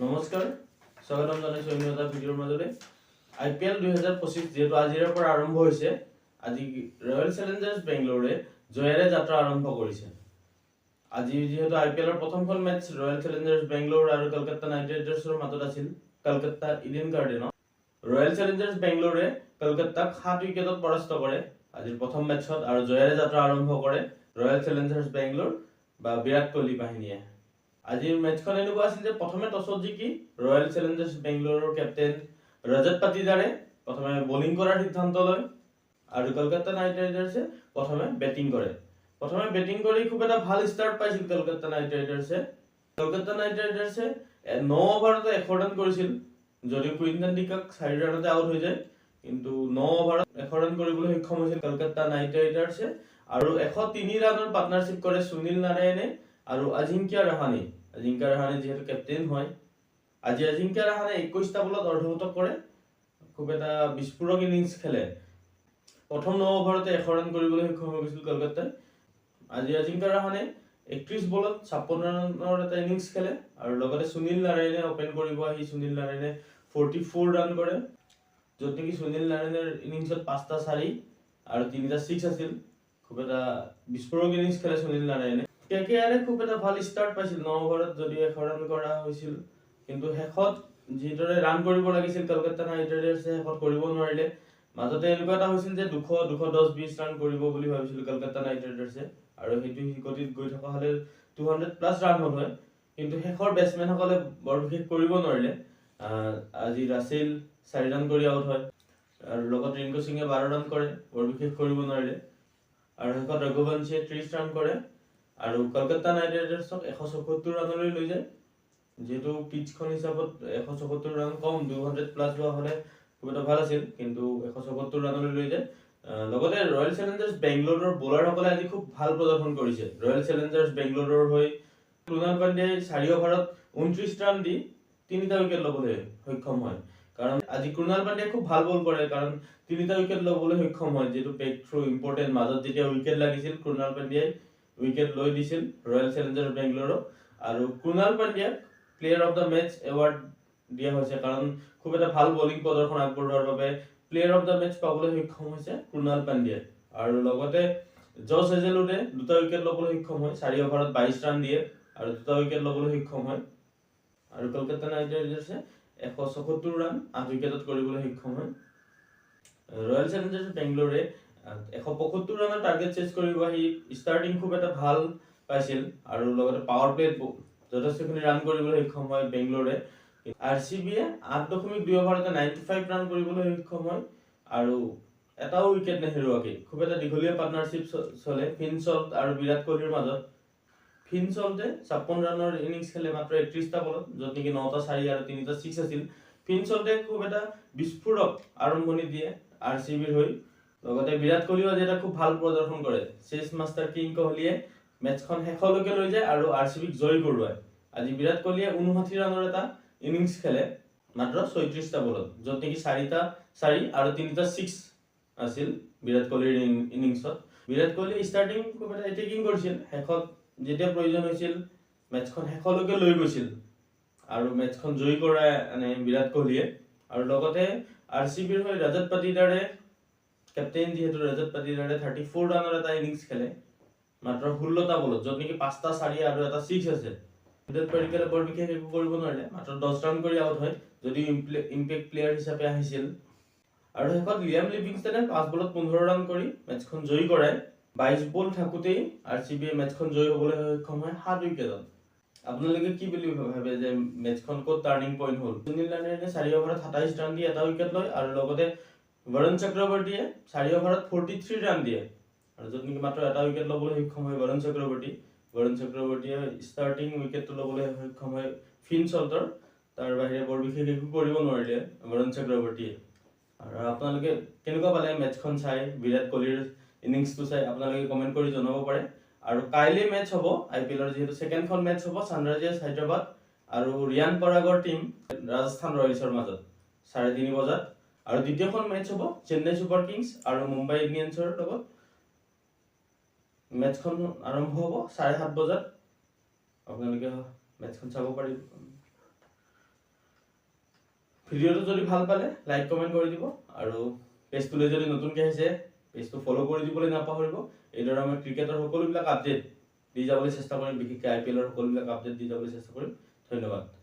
নমস্কাৰ স্বাগতম জনাইছো অন্য এটা ভিডিঅ'ৰ মাজতে IPL 2025 যেহেতু আজিৰ পৰা আৰম্ভ হৈছে আজি ৰয়েল চ্যালেঞ্জাৰ্ছ বেংগলোৰে জয়েৰে যাত্ৰা আৰম্ভ কৰিছে আজি যেহেতু IPL ৰ প্ৰথমখন মেচ ৰয়েল চ্যালেঞ্জাৰ্ছ বেংগলোৰ আৰু কলকাতা নাইট ৰাইডাৰ্ছৰ মাজত আছিল কলকাতা ইডেন গাৰ্ডেনত ৰয়েল চ্যালেঞ্জাৰ্ছ বেংগলোৰে কলকাতাক 7 উইকেটত পৰাস্ত কৰে আজিৰ প্ৰথম মেচত আৰু জয়েৰে যাত্ৰা আৰম্ভ কৰে ৰয়েল চ্যালেঞ্জাৰ্ছ বেংগলোৰ বা বিৰাট কোহলি বাহিনীয়ে আজিৰ মেচখন এনেকুৱা আছিল যে প্ৰথমে টছত জিকি ৰয়েল চ্যালেঞ্জাৰ্ছ বেংগলোৰৰ কেপ্টেইন ৰজত পাটিদাৰে প্ৰথমে বোলিং কৰাৰ সিদ্ধান্ত লয় আৰু কলকাতা নাইট ৰাইডাৰ্ছে প্ৰথমে বেটিং কৰে প্ৰথমে বেটিং কৰি খুব এটা ভাল ষ্টাৰ্ট পাইছিল কলকাতা নাইট ৰাইডাৰ্ছে 9 ওভাৰতে 100 ৰান কৰিছিল যদি কুইণ্টন ডিকক 4 ৰানতে আউট হৈ যায় কিন্তু 9 ওভাৰত 100 ৰান কৰিবলৈ সক্ষম হৈছিল কলকাতা নাইট ৰাইডাৰ্ছে আৰু 103 ৰানৰ পাৰ্টনাৰশ্বিপ কৰে সুনীল নাৰায়ণে আৰু আজিংক্য ৰাহানে যেহেতু কেপ্টেইন হয় আজি আজিংক্য ৰাহানে 21টা বলত অৰ্ধশতক কৰে খুব এটা বিস্ফোৰক ইনিংছ খেলে প্ৰথম 9 ওভাৰতে 100 ৰান কৰিবলৈ সক্ষম হৈছিল কলকাতাই আজি আজিংক্য ৰাহানে 31 বলত 56 ৰানৰ এটা ইনিংছ খেলে আৰু লগতে সুনীল নাৰায়ণে ওপেন কৰিব আহি সুনীল নাৰায়ণে 44 ৰান কৰে য'ত নেকি সুনীল নাৰায়ণৰ ইনিংছত 5টা 4 আৰু 3টা 6 আছিল খুব এটা বিস্ফোৰক ইনিংছ খেলে সুনীল নাৰায়ণে কেকেআৰে খুব এটা ভাল ষ্টাৰ্ট পাইছিল 9 ওভাৰত যদি 100 ৰান কৰা হৈছিল কিন্তু শেষত যিদৰে ৰান কৰিব লাগিছিল কলকাতা নাইট ৰাইডাৰ্ছে শেষত কৰিব নোৱাৰিলে মাজতে এনেকুৱা এটা হৈছিল যে 200 210 20 ৰান কৰিব বুলি ভাবিছিল কলকাতা নাইট ৰাইডাৰ্ছে আৰু হেতু হিকটিত গৈ থকা হলে 200 প্লাস ৰান হ'ল হয় কিন্তু শেষৰ বেটসম্যান সকলে বৰ বিশেষ কৰিব নোৱাৰিলে আজি ৰাসেল 4 ৰান কৰি আউট হয় আৰু লগত ৰিংকু সিঙে 12 ৰান কৰে বৰ বিশেষ কৰিব নোৱাৰিলে আৰু শেষত ৰঘুবংশীয়ে 30 ৰান কৰে আৰু কলকাতা নাইট ৰাইডাৰ্ছক 174 ৰানলৈ লৈ যায় যেহেতু পিচখন হিচাপত 174 ৰান কম 200 প্লাস হোৱা হলে খুব এটা ভাল আছিল কিন্তু 174 ৰানলৈ লৈ যায় লগতে ৰয়েল চ্যালেঞ্জাৰ্ছ বেংগলোৰৰ বোলাৰসকলে আজি খুব ভাল প্ৰদৰ্শন কৰিছে ৰয়েল চ্যালেঞ্জাৰ্ছ বেংগলোৰৰ হৈ কৃণাল পাণ্ড্যাই 4 ওভাৰত 29 ৰান দি 3টা উইকেট ল'বলৈ সক্ষম হয় কাৰণ আজি কৃণাল পাণ্ড্যাই খুব ভাল বল কৰে কাৰণ 3টা উইকেট ল'বলৈ সক্ষম হয় যেটো পেক থ্ৰু ইম্পৰ্টেন্ট মাজত যেতিয়া উইকেট লাগিছিল কৃণাল পাণ্ড্যাই উইকেট লৈ দিছিল ৰয়েল চ্যালেঞ্জাৰ্ছ বেংগলোৰক আৰু কৃণাল পাণ্ড্যাক player of the match award দিয়া হৈছে কাৰণ খুব এটা ভাল বোলিং প্ৰদৰ্শন আগবঢ়োৱাৰ বাবে প্লেয়াৰ অফ দা মেচ পাবলৈ সক্ষম হৈছে কৃণাল পাণ্ড্যাই আৰু লগতে জছ হেজেলউডে 2টা উইকেট ল'বলৈ সক্ষম হয় 4 ওভাৰত 22 ৰান দিয়ে আৰু 2টা উইকেট ল'বলৈ সক্ষম হয় আৰু কলকাতা নাইট ৰাইডাৰ্ছে 174 ৰান 8 উইকেটত কৰিবলৈ সক্ষম হয় ৰয়েল চ্যালেঞ্জাৰ্ছ বেংগলোৰে 175 ৰানৰ টাৰ্গেট চেজ কৰিব আহি ষ্টাৰ্টিং খুব এটা ভাল পাইছিল আৰু লগতে পাৱাৰ প্লেত যথেষ্টখিনি ৰান কৰিবলৈ সক্ষম হয় বেংগলোৰে আৰচিবিয়ে 8.2 ওভাৰতে 95 ৰান কৰিবলৈ সক্ষম হয় আৰু এটাও উইকেট নেহেৰুৱাকে খুব এটা দীঘলীয়া পাৰ্টনাৰশ্বিপ চলে ফিনচল্ট আৰু বিৰাট কোহলিৰ মাজত ফিনচল্টে 56 ৰানৰ ইনিংছ খেলে মাত্ৰ 31টা বলত য'ত নেকি 9টা 4 আৰু 3টা 6 আছিল ফিনচল্টে খুব এটা বিস্ফোৰক আৰম্ভণি দিয়ে আৰচিবিৰ হৈ লগতে বিৰাট কোহলিও আজি এটা খুব ভাল প্ৰদৰ্শন কৰে চেছ মাষ্টাৰ কিং কোহলিয়ে মেচখন শেষলৈকে লৈ যায় আৰু আৰচিবিক জয় কৰোৱায় আজি বিৰাট কোহলিয়ে 59 ৰানৰ এটা ইনিংছ খেলে মাত্ৰ 36টা বলত য'ত নেকি 4টা 4 আৰু 3টা 6 আছিল বিৰাট কোহলিৰ ইনিংছত বিৰাট কোহলি ষ্টাৰ্টিং খুব এটা এটেকিং কৰিছিল শেষত যেতিয়া প্ৰয়োজন হৈছিল মেচখন শেষলৈকে লৈ গৈছিল আৰু মেচখন জয় কৰায় বিৰাট কোহলিয়ে আৰু লগতে আৰচিবিৰ হৈ ৰজত পাটিদাৰে কেপ্টেইন যেহেতু ৰজত পাটিদাৰে 34 ৰানৰ এটা ইনিংছ খেলে মাত্ৰ 16টা বলত য'ত নেকি 5টা 4 আৰু এটা 6 আছে বিৰাট পাটিদাৰে বৰ বিশেষ একো কৰিব নোৱাৰিলে মাত্ৰ 10 ৰান কৰি আউট হয় যদি ইম্পেক্ট প্লেয়াৰ হিচাপে আহিছিল আৰু শেষত লিয়াম লিভিংষ্টনে 5 বলত 15 ৰান কৰি মেচখন জয় কৰায় 22 বল থাকোতেই আৰচিবিয়ে মেচখন জয় হ'বলৈ সক্ষম হয় 7 উইকেটত আপোনালোকে কি বুলি ভাবে যে মেচখন ক'ত টাৰ্নিং পইণ্ট হ'ল সুনীল নাৰায়ণে 4 ওভাৰত 27 ৰান দি এটা উইকেট লয় আৰু লগতে বৰুণ চক্ৰৱৰ্তীয়ে 4 ওভাৰত 43 ৰান দিয়ে আৰু য'ত নেকি মাত্ৰ এটা উইকেট ল'বলৈ সক্ষম হয় বৰুণ চক্ৰৱৰ্তীয়ে ষ্টাৰ্টিং উইকেটটো ল'বলৈ সক্ষম হয় ফিনচল্টৰ তাৰ বাহিৰে বৰ বিশেষ একো কৰিব নোৱাৰিলে বৰুণ চক্ৰৱৰ্তীয়ে আৰু আপোনালোকে কেনেকুৱা পালে মেচখন চাই বিৰাট কোহলিৰ ইনিংছটো চাই আপোনালোকে কমেন্ট কৰি জনাব পাৰে আৰু কাইলে মেচ হ'ব আইপিএলৰ যেহেতু সেকেন্ডখন মেচ হ'ব সানৰাইজাৰ্ছ হায়দৰাবাদ আৰু ৰিয়ান পৰাগৰ টিম ৰাজস্থান ৰয়েলছৰ মাজত 3:30 বজাত আৰু দ্বিতীয়খন মেচ হ'ব চেন্নাই ছুপাৰ কিংছ আৰু মুম্বাই ইণ্ডিয়ানছৰ লগত মেচখন আৰম্ভ হ'ব 7:30 বজাত আপোনালোকে মেচখন চাব পাৰিব ভিডিঅ'টো যদি ভাল পালে লাইক কমেণ্ট কৰি দিব আৰু পেজটোলৈ যদি নতুনকৈ আহিছে পেজটো ফ'ল' কৰি দিবলৈ নাপাহৰিব। এইদৰে মই ক্ৰিকেটৰ সকলোবিলাক আপডেট দি যাবলৈ চেষ্টা কৰিম, বিশেষকৈ IPL সকলোবিলাক আপডেট দি যাবলৈ চেষ্টা কৰিম। ধন্যবাদ।